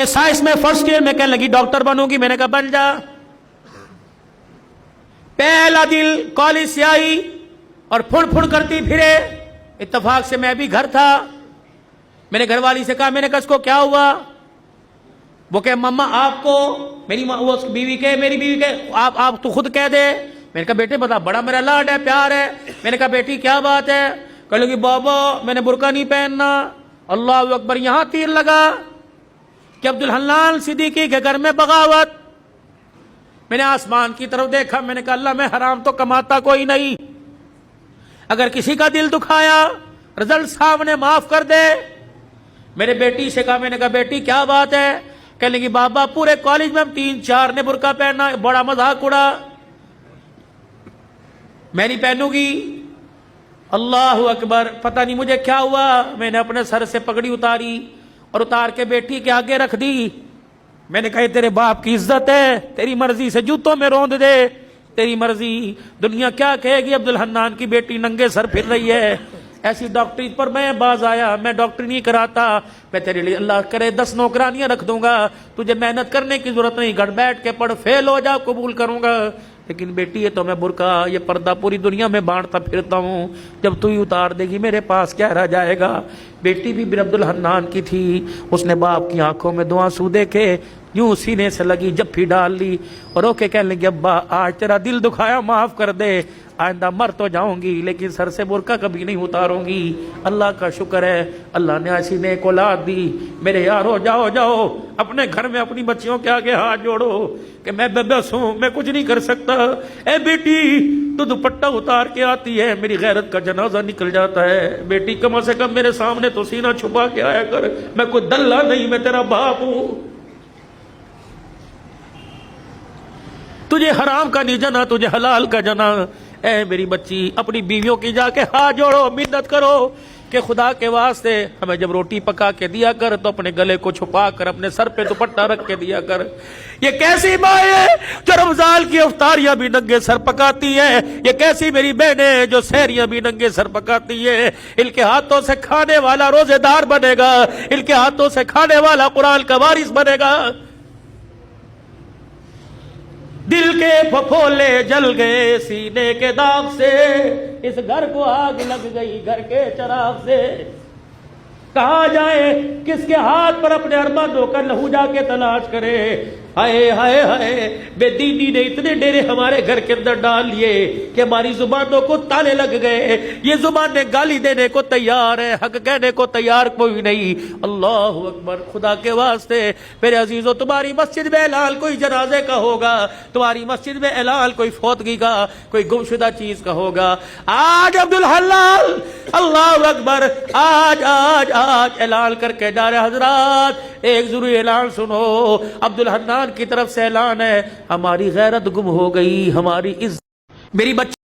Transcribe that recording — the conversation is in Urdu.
سائنس میں فرسٹ ایئر میں کہنے لگی ڈاکٹر بنوں گی. میں نے کہا بن جا. پہلا دل کالج سے آئی اور پھڑ پھڑ کرتی پھرے. اتفاق سے میں بھی گھر تھا. میں نے گھر والی سے کہا, میں نے کہا اس کو کیا ہوا؟ وہ کہ مما آپ کو میری بیوی کے میری بیوی کے آپ تو خود کہہ دے. میں نے کہا بیٹے بتا, بڑا میرا لاڈ ہے, پیار ہے. میں نے کہا بیٹی کیا بات ہے؟ کہنے لگی بابا میں نے برقع نہیں پہننا. اللہ اکبر. یہاں تیر لگا کہ عبدالحنان صدیقی کے گھر میں بغاوت. میں نے آسمان کی طرف دیکھا. میں نے کہا اللہ میں حرام تو کماتا کوئی نہیں, اگر کسی کا دل دکھایا رزلٹ صاحب نے معاف کر دے. میرے بیٹی سے کہا, میں نے کہا بیٹی کیا بات ہے؟ کہنے لگی بابا پورے کالج میں ہم 3-4 نے برقع پہننا, بڑا مذاق اڑا, میں نہیں پہنوں گی. اللہ اکبر. پتہ نہیں مجھے کیا ہوا, میں نے اپنے سر سے پگڑی اتاری اور اتار کے بیٹی کے آگے رکھ دی. میں نے کہا تیرے باپ کی عزت ہے, تیری مرضی سے جوتوں میں روند دے, تیری مرضی. دنیا کیا کہے گی عبدالحنان کی بیٹی ننگے سر پھر رہی ہے. ایسی ڈاکٹری پر میں باز آیا. میں ڈاکٹری نہیں کراتا, میں تیرے لیے اللہ کرے 10 نوکرانیاں رکھ دوں گا, تجھے محنت کرنے کی ضرورت نہیں, گھر بیٹھ کے پڑھ, فیل ہو جا قبول کروں گا. لیکن بیٹی یہ تو میں برقع یہ پردہ پوری دنیا میں بانٹتا پھرتا ہوں, جب تو ہی اتار دے گی میرے پاس کیا رہ جائے گا. بیٹی بھی عبدالحنان کی تھی. اس نے باپ کی آنکھوں میں 2 آنسو دیکھے, یوں سینے سے لگی جپھی ڈال لی اور رو کے کہنے لگی ابا آج تیرا دل دکھایا معاف کر دے, آئندہ مر تو جاؤں گی لیکن سر سے برقع کبھی نہیں اتاروں گی. اللہ کا شکر ہے اللہ نے ایسی نیک اولاد دی. میرے یارو جاؤ جاؤ اپنے گھر میں اپنی بچیوں کے آگے ہاتھ جوڑو کہ میں بے بس ہوں, میں کچھ نہیں کر سکتا. اے بیٹی تو دوپٹہ اتار کے آتی ہے, میری غیرت کا جنازہ نکل جاتا ہے. بیٹی کم سے کم میرے سامنے تو سینہ چھپا کے آیا کر, میں کوئی دلہ نہیں, میں تیرا باپ ہوں. تجھے حرام کا نہیں جنا, تجھے حلال کا جنا. اے میری بچی اپنی بیویوں کی جا کے ہاتھ جوڑو, منت کرو کہ خدا کے واسطے ہمیں جب روٹی پکا کے دیا کر تو اپنے گلے کو چھپا کر اپنے سر پہ دوپٹہ رکھ کے دیا کر. یہ کیسی ماں ہے جو رمضان کی افطاریاں بھی ننگے سر پکاتی ہے؟ یہ کیسی میری بہنیں جو سحریاں بھی ننگے سر پکاتی ہے؟ ان کے ہاتھوں سے کھانے والا روزے دار بنے گا, ان کے ہاتھوں سے کھانے والا قرآن کا وارث بنے گا. دل کے پھپھولے جل گئے سینے کے داغ سے, اس گھر کو آگ لگ گئی گھر کے چراغ سے. کہاں جائے, کس کے ہاتھ پر اپنے ارمانوں کا لہو جا کے تلاش کرے. ہائے ہائے ہائے, بے دینی نے اتنے ڈیرے ہمارے گھر کے اندر ڈال لیے کہ ہماری زبانوں کو تالے لگ گئے. یہ زبانیں گالی دینے کو تیار ہے, حق کہنے کو تیار کوئی نہیں. اللہ اکبر. خدا کے واسطے میرے عزیزو, تمہاری مسجد میں اعلان کوئی جنازے کا ہوگا, تمہاری مسجد میں اعلان کوئی فوتگی کا, کوئی گمشدہ چیز کا ہوگا, آج عبدالحلال اللہ اکبر آج آج آج اعلان کر کے جا رہے. حضرات ایک ضروری اعلان سنو, عبدالحنان کی طرف سے اعلان ہے, ہماری غیرت گم ہو گئی, ہماری عزت. میری بچی